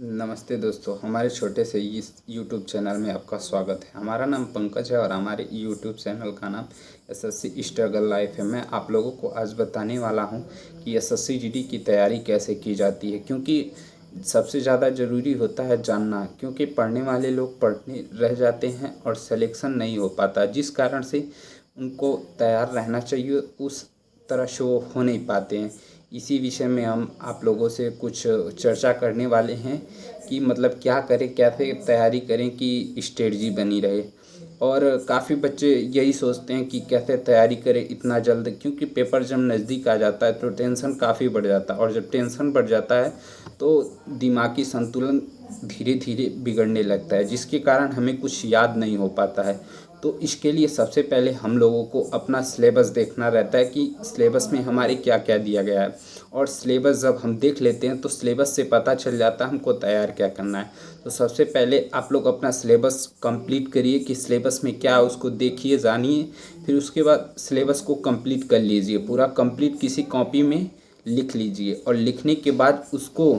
नमस्ते दोस्तों, हमारे छोटे से इस यूट्यूब चैनल में आपका स्वागत है। हमारा नाम पंकज है और हमारे यूट्यूब चैनल का नाम एसएससी स्ट्रगल लाइफ है। मैं आप लोगों को आज बताने वाला हूं कि एसएससी जीडी की तैयारी कैसे की जाती है, क्योंकि सबसे ज़्यादा ज़रूरी होता है जानना। क्योंकि पढ़ने वाले लोग पढ़ने रह जाते हैं और सिलेक्शन नहीं हो पाता, जिस कारण से उनको तैयार रहना चाहिए, उस तरह से वो हो नहीं पाते हैं। इसी विषय में हम आप लोगों से कुछ चर्चा करने वाले हैं कि मतलब क्या करें, कैसे तैयारी करें कि स्ट्रेटजी बनी रहे। और काफ़ी बच्चे यही सोचते हैं कि कैसे तैयारी करें इतना जल्द, क्योंकि पेपर जब नज़दीक आ जाता है तो टेंशन काफ़ी बढ़ जाता है, और जब टेंशन बढ़ जाता है तो दिमागी संतुलन धीरे धीरे बिगड़ने लगता है, जिसके कारण हमें कुछ याद नहीं हो पाता है। तो इसके लिए सबसे पहले हम लोगों को अपना सिलेबस देखना रहता है कि सिलेबस में हमारे क्या क्या दिया गया है। और सिलेबस जब हम देख लेते हैं तो सिलेबस से पता चल जाता है हमको तैयार क्या करना है। तो सबसे पहले आप लोग अपना सिलेबस कंप्लीट करिए कि सिलेबस में क्या है उसको देखिए, जानिए। फिर उसके बाद सिलेबस को कंप्लीट कर लीजिए, पूरा कंप्लीट किसी कॉपी में लिख लीजिए। और लिखने के बाद उसको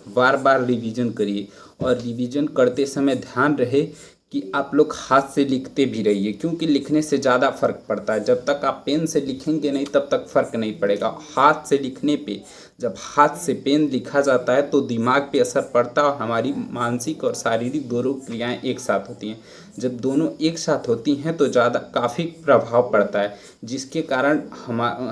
बार बार रिवीजन करिए, और रिवीजन करते समय ध्यान रहे कि आप लोग हाथ से लिखते भी रहिए, क्योंकि लिखने से ज़्यादा फ़र्क पड़ता है। जब तक आप पेन से लिखेंगे नहीं तब तक फ़र्क नहीं पड़ेगा। हाथ से लिखने पे, जब हाथ से पेन लिखा जाता है तो दिमाग पे असर पड़ता है, और हमारी मानसिक और शारीरिक दोनों क्रियाएं एक साथ होती हैं। जब दोनों एक साथ होती हैं तो ज़्यादा काफ़ी प्रभाव पड़ता है, जिसके कारण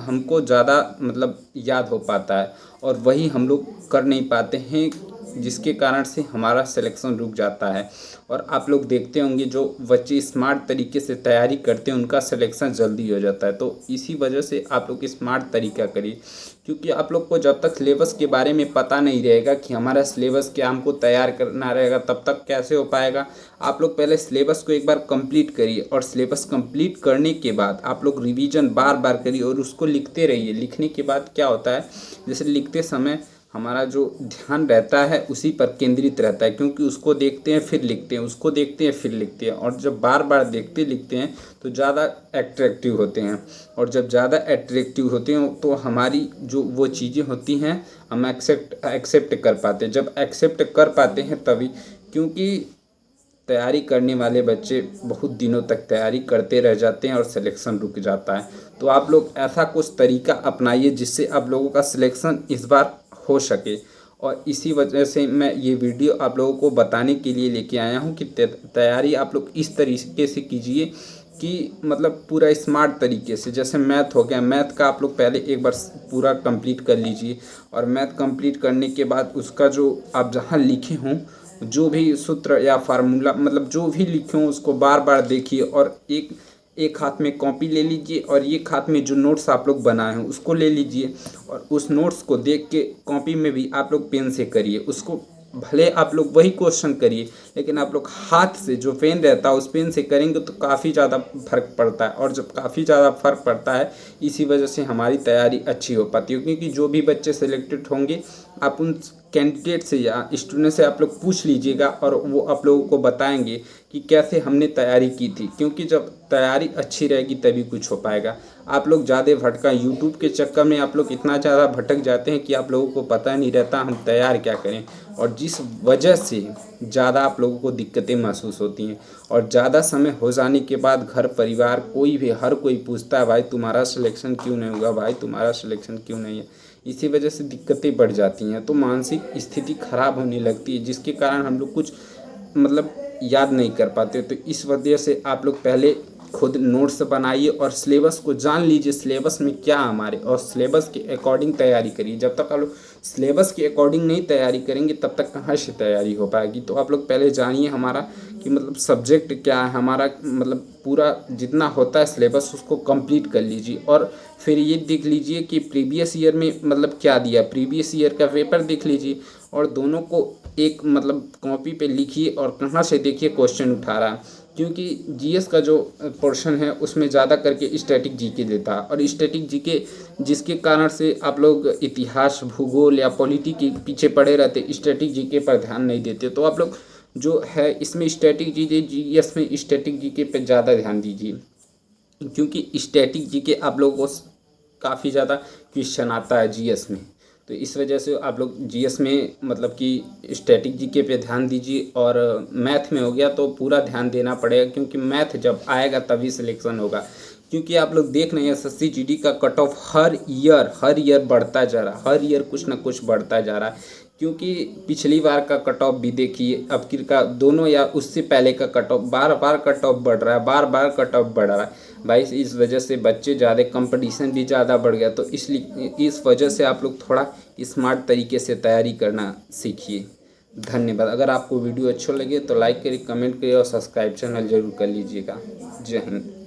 हमको ज़्यादा मतलब याद हो पाता है, और वही हम लोग कर नहीं पाते हैं, जिसके कारण से हमारा सिलेक्शन रुक जाता है। और आप लोग देखते होंगे जो बच्चे स्मार्ट तरीके से तैयारी करते हैं उनका सिलेक्शन जल्दी हो जाता है। तो इसी वजह से आप लोग स्मार्ट तरीका करिए, क्योंकि आप लोग को जब तक सिलेबस के बारे में पता नहीं रहेगा कि हमारा सिलेबस क्या हमको तैयार करना रहेगा, तब तक कैसे हो पाएगा। आप लोग पहले सिलेबस को एक बार कंप्लीट करिए, और सिलेबस कंप्लीट करने के बाद आप लोग रिवीजन बार बार करिए और उसको लिखते रहिए। लिखने के बाद क्या होता है, जैसे लिखते समय हमारा जो ध्यान रहता है उसी पर केंद्रित रहता है, क्योंकि उसको देखते हैं फिर लिखते हैं, उसको देखते हैं फिर लिखते हैं। और जब बार बार देखते लिखते हैं तो ज़्यादा एट्रैक्टिव होते हैं, और जब ज़्यादा एट्रैक्टिव होते हैं तो हमारी जो वो चीज़ें होती हैं हम एक्सेप्ट कर पाते हैं। जब एक्सेप्ट कर पाते हैं तभी, क्योंकि तैयारी करने वाले बच्चे बहुत दिनों तक तैयारी करते रह जाते हैं और सिलेक्शन रुक जाता है। तो आप लोग ऐसा कुछ तरीका अपनाइए जिससे आप लोगों का सिलेक्शन इस बार हो सके। और इसी वजह से मैं ये वीडियो आप लोगों को बताने के लिए लेके आया हूँ कि तैयारी आप लोग इस तरीके से कीजिए कि मतलब पूरा स्मार्ट तरीके से। जैसे मैथ हो गया, मैथ का आप लोग पहले एक बार पूरा कंप्लीट कर लीजिए, और मैथ कंप्लीट करने के बाद उसका जो आप जहाँ लिखे हों जो भी सूत्र या फार्मूला, मतलब जो भी लिखे हों उसको बार बार देखिए। और एक हाथ में कॉपी ले लीजिए, और एक हाथ में जो नोट्स आप लोग बनाए हैं उसको ले लीजिए, और उस नोट्स को देख के कॉपी में भी आप लोग पेन से करिए उसको। भले आप लोग वही क्वेश्चन करिए, लेकिन आप लोग हाथ से जो पेन रहता है उस पेन से करेंगे तो काफ़ी ज़्यादा फर्क पड़ता है। और जब काफ़ी ज़्यादा फर्क पड़ता है, इसी वजह से हमारी तैयारी अच्छी हो पाती है। क्योंकि जो भी बच्चे सिलेक्टेड होंगे, आप उन कैंडिडेट से या स्टूडेंट से आप लोग पूछ लीजिएगा, और वो आप लोगों को बताएंगे कि कैसे हमने तैयारी की थी। क्योंकि जब तैयारी अच्छी रहेगी तभी कुछ हो पाएगा। आप लोग ज़्यादा भटका, यूट्यूब के चक्कर में आप लोग इतना ज़्यादा भटक जाते हैं कि आप लोगों को पता नहीं रहता हम तैयार क्या करें, और जिस वजह से ज़्यादा आप लोगों को दिक्कतें महसूस होती हैं। और ज़्यादा समय हो जाने के बाद घर परिवार कोई भी, हर कोई पूछता है भाई तुम्हारा सिलेक्शन क्यों नहीं हुआ, भाई तुम्हारा सिलेक्शन क्यों नहीं है। इसी वजह से दिक्कतें बढ़ जाती हैं, तो मानसिक स्थिति खराब होने लगती है, जिसके कारण हम लोग कुछ मतलब याद नहीं कर पाते। तो इस वजह से आप लोग पहले खुद नोट्स बनाइए और सिलेबस को जान लीजिए सिलेबस में क्या हमारे, और सिलेबस के अकॉर्डिंग तैयारी करिए। जब तक आप लोग सिलेबस के अकॉर्डिंग नहीं तैयारी करेंगे तब तक कहाँ से तैयारी हो पाएगी। तो आप लोग पहले जानिए हमारा कि मतलब सब्जेक्ट क्या है हमारा, मतलब पूरा जितना होता है सिलेबस उसको कंप्लीट कर लीजिए। और फिर ये देख लीजिए कि प्रीवियस ईयर में मतलब क्या दिया, प्रीवियस ईयर का पेपर देख लीजिए, और दोनों को एक मतलब कॉपी पे लिखिए और कहाँ से देखिए क्वेश्चन उठा रहा है। क्योंकि जीएस का जो पोर्शन है उसमें ज़्यादा करके स्टैटिक जीके देता है, और स्टैटिक जीके जिसके कारण से आप लोग इतिहास, भूगोल या पॉलिटी के पीछे पड़े रहते, स्टैटिक जीके पर ध्यान नहीं देते। तो आप लोग जो है इसमें स्टैटिक जीके, जीएस में स्टैटिक जीके पे ज़्यादा ध्यान दीजिए, क्योंकि स्टैटिक जीके आप लोगों को काफ़ी ज़्यादा क्वेश्चन आता है जीएस में। तो इस वजह से आप लोग जीएस में मतलब कि स्टैटिक जीके पे ध्यान दीजिए, और मैथ में हो गया तो पूरा ध्यान देना पड़ेगा, क्योंकि मैथ जब आएगा तभी सिलेक्शन होगा। क्योंकि आप लोग देख रहे हैं एसएससी जीडी का कट ऑफ हर ईयर बढ़ता जा रहा है, हर ईयर कुछ ना कुछ बढ़ता जा रहा है। क्योंकि पिछली बार का कट ऑफ भी देखिए, अब की का दोनों या उससे पहले का कट ऑफ बार बार कट ऑफ बढ़ रहा है, बार बार कट ऑफ बढ़ रहा है भाई। इस वजह से बच्चे ज़्यादा, कंपटीशन भी ज़्यादा बढ़ गया, तो इसलिए इस वजह से आप लोग थोड़ा स्मार्ट तरीके से तैयारी करना सीखिए। धन्यवाद। अगर आपको वीडियो अच्छा लगे तो लाइक करिए, कमेंट करिए और सब्सक्राइब चैनल जरूर कर लीजिएगा। जय हिंद।